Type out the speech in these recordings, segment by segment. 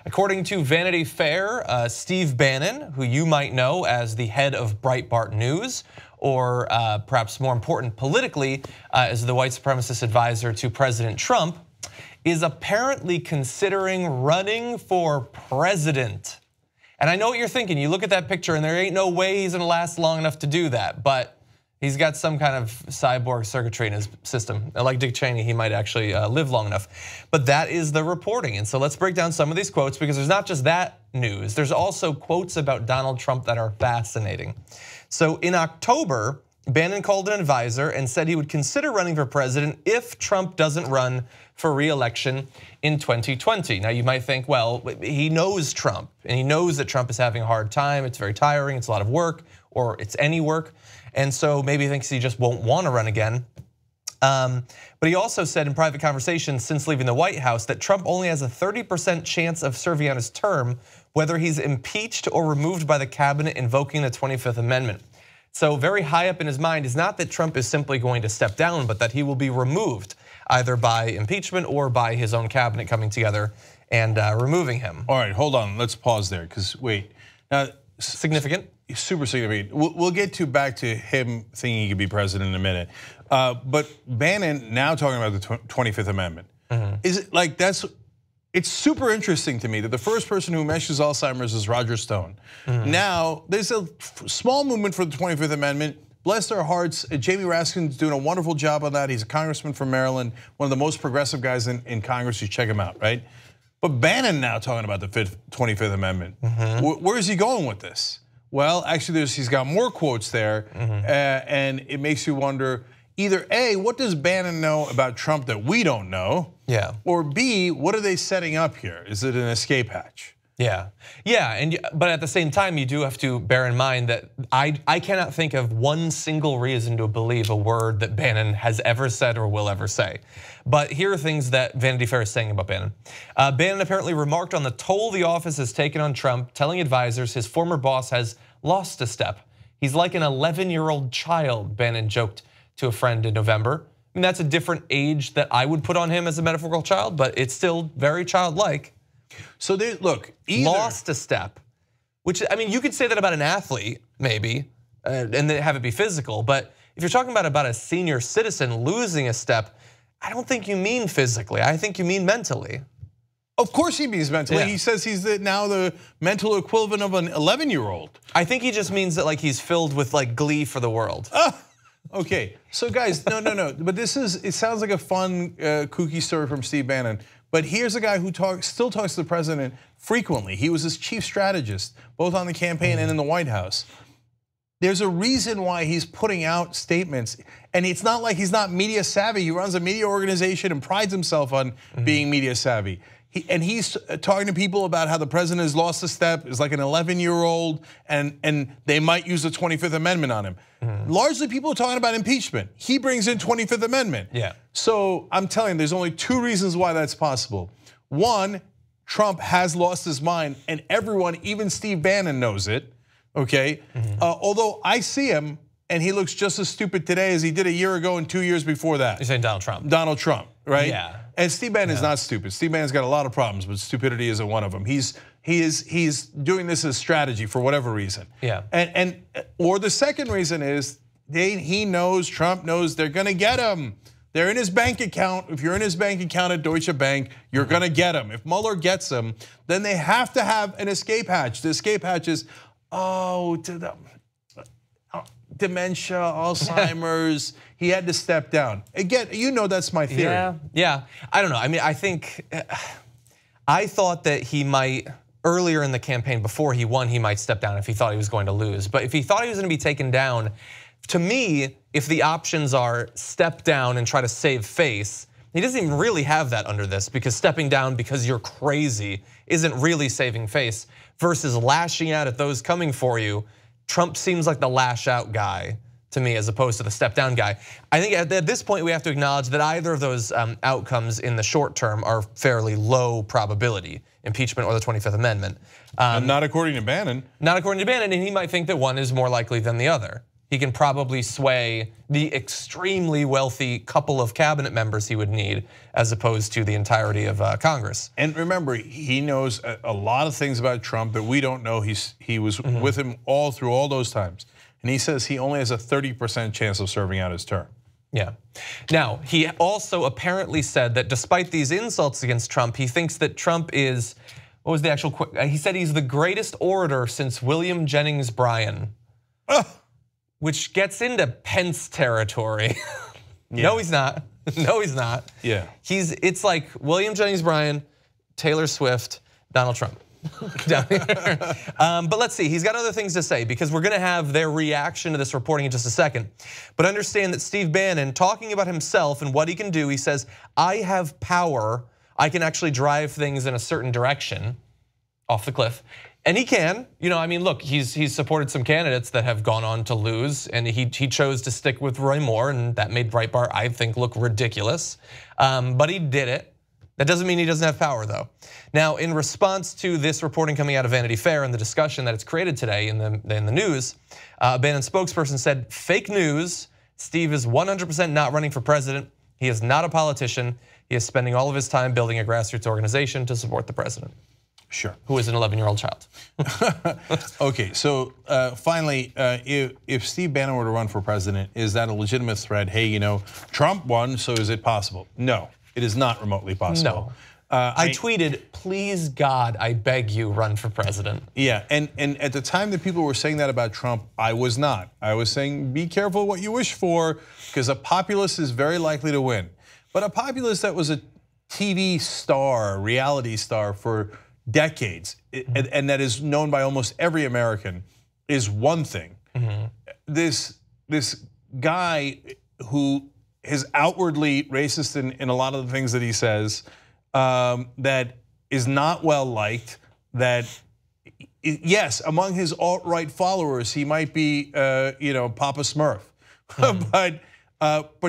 According to Vanity Fair, Steve Bannon, who you might know as the head of Breitbart News, or perhaps more important politically, as the white supremacist advisor to President Trump, is apparently considering running for president. And I know what you're thinking. You look at that picture and there ain't no way he's gonna last long enough to do that, but he's got some kind of cyborg circuitry in his system. Like Dick Cheney, he might actually live long enough. But that is the reporting. And so let's break down some of these quotes, because there's not just that news. There's also quotes about Donald Trump that are fascinating. So in October, Bannon called an advisor and said he would consider running for president if Trump doesn't run for re-election in 2020. Now you might think, well, he knows Trump and he knows that Trump is having a hard time. It's very tiring, it's a lot of work, or it's any work. And so maybe he thinks he just won't want to run again. But he also said in private conversations since leaving the White House that Trump only has a 30% chance of serving out his term, whether he's impeached or removed by the cabinet invoking the 25th Amendment. So very high up in his mind is not that Trump is simply going to step down, but that he will be removed either by impeachment or by his own cabinet coming together and removing him. All right, hold on, let's pause there, because wait. Now, significant? Super significant. We'll get back to him thinking he could be president in a minute. But Bannon now talking about the 25th Amendment. Is it like it's super interesting to me that the first person who mentions Alzheimer's is Roger Stone. Now, there's a small movement for the 25th Amendment. Bless their hearts, Jamie Raskin's doing a wonderful job on that. He's a congressman from Maryland, one of the most progressive guys in Congress. You check him out, right? But Bannon now talking about the 25th Amendment. Where is he going with this? Well, actually, he's got more quotes there, and it makes you wonder, either A, what does Bannon know about Trump that we don't know? Yeah. Or B, what are they setting up here? Is it an escape hatch? Yeah, but at the same time, you do have to bear in mind that I cannot think of one single reason to believe a word that Bannon has ever said or will ever say. But here are things that Vanity Fair is saying about Bannon. Bannon apparently remarked on the toll the office has taken on Trump, telling advisors his former boss has lost a step. He's like an 11-year-old child, Bannon joked to a friend in November. I mean, that's a different age that I would put on him as a metaphorical child, but it's still very childlike. So look, lost a step, which, I mean, you could say that about an athlete, maybe, and then have it be physical. But if you're talking about a senior citizen losing a step, I don't think you mean physically. I think you mean mentally. Of course he means mentally. Yeah. He says he's now the mental equivalent of an 11-year-old. I think he just means that like he's filled with like glee for the world. Okay, so guys, no. But it sounds like a fun, kooky story from Steve Bannon. But here's a guy who still talks to the president frequently. He was his chief strategist, both on the campaign and in the White House. There's a reason why he's putting out statements. And it's not like he's not media savvy. He runs a media organization and prides himself on being media savvy. He's talking to people about how the president has lost a step, is like an 11-year-old, and they might use the 25th Amendment on him. Largely people are talking about impeachment. He brings in 25th Amendment. Yeah. So I'm telling you, there's only two reasons why that's possible. One, Trump has lost his mind, and everyone, even Steve Bannon, knows it, okay? Although I see him, and he looks just as stupid today as he did a year ago and 2 years before that. You're saying Donald Trump. Donald Trump, right? Yeah. And Steve Bannon is not stupid. Steve Bannon's got a lot of problems, but stupidity isn't one of them. He's doing this as strategy for whatever reason. Yeah. Or the second reason is he knows, Trump knows they're gonna get him. They're in his bank account. If you're in his bank account at Deutsche Bank, you're gonna get him. If Mueller gets him, then they have to have an escape hatch. The escape hatch is, dementia, Alzheimer's, he had to step down. Again, you know that's my theory. Yeah, I don't know. I mean, I thought that he might, earlier in the campaign before he won, he might step down if he thought he was going to lose. But if he thought he was going to be taken down, to me, if the options are step down and try to save face, he doesn't even really have that under this, because stepping down because you're crazy isn't really saving face, versus lashing out at those coming for you. Trump seems like the lash out guy to me, as opposed to the step down guy. I think at this point we have to acknowledge that either of those outcomes in the short term are fairly low probability, impeachment or the 25th Amendment. Not according to Bannon. Not according to Bannon, and he might think that one is more likely than the other. he can probably sway the extremely wealthy couple of cabinet members he would need, as opposed to the entirety of Congress. And remember, he knows a lot of things about Trump that we don't know. He was with him all through all those times. And he says he only has a 30% chance of serving out his term. Yeah. Now, he also apparently said that despite these insults against Trump, he thinks that Trump is, what was the actual quote? He said he's the greatest orator since William Jennings Bryan. Which gets into Pence territory. No, he's not. No, he's not. Yeah. It's like William Jennings Bryan, Taylor Swift, Donald Trump. Down here. But let's see, he's got other things to say because we're gonna have their reaction to this reporting in just a second. But understand that Steve Bannon, talking about himself and what he can do, he says, I have power, I can actually drive things in a certain direction, off the cliff. And he can, I mean, look, he's supported some candidates that have gone on to lose, and he chose to stick with Roy Moore, and that made Breitbart, I think, look ridiculous. But he did it. That doesn't mean he doesn't have power, though. Now, in response to this reporting coming out of Vanity Fair and the discussion that it's created today in the news, a Bannon spokesperson said, fake news, Steve is 100% not running for president. He is not a politician. He is spending all of his time building a grassroots organization to support the president. Sure. Who is an 11-year-old child. Okay, so finally, if Steve Bannon were to run for president, is that a legitimate threat? Hey, Trump won, so is it possible? No, it is not remotely possible. No. I tweeted, please God, I beg you, run for president. Yeah, and at the time that people were saying that about Trump, I was not. I was saying, be careful what you wish for, because a populist is very likely to win. But a populist that was a TV star, reality star for decades, and that is known by almost every American, is one thing. This guy who is outwardly racist in a lot of the things that he says, that is not well liked, that yes, among his alt-right followers, he might be Papa Smurf. But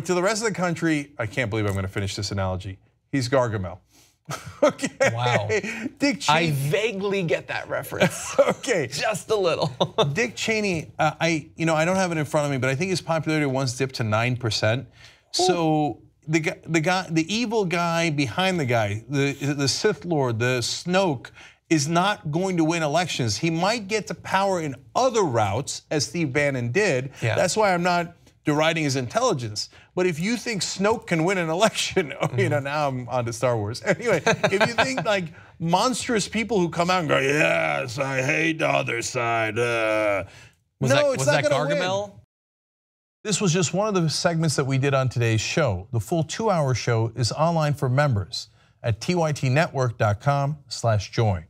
to the rest of the country, I can't believe I'm going to finish this analogy, he's Gargamel. Okay. Wow. Dick Cheney. I vaguely get that reference. Okay. Just a little. Dick Cheney, I don't have it in front of me, but I think his popularity once dipped to 9%. So the evil guy behind the guy, the Sith Lord, the Snoke, is not going to win elections. He might get to power in other routes, as Steve Bannon did. Yeah. That's why I'm not deriding his intelligence. But if you think Snoke can win an election, now I'm on to Star Wars. Anyway, if you think like monstrous people who come out and go, yes, I hate the other side. Was that Gargamel? This was just one of the segments that we did on today's show. The full 2-hour show is online for members at tytnetwork.com/join.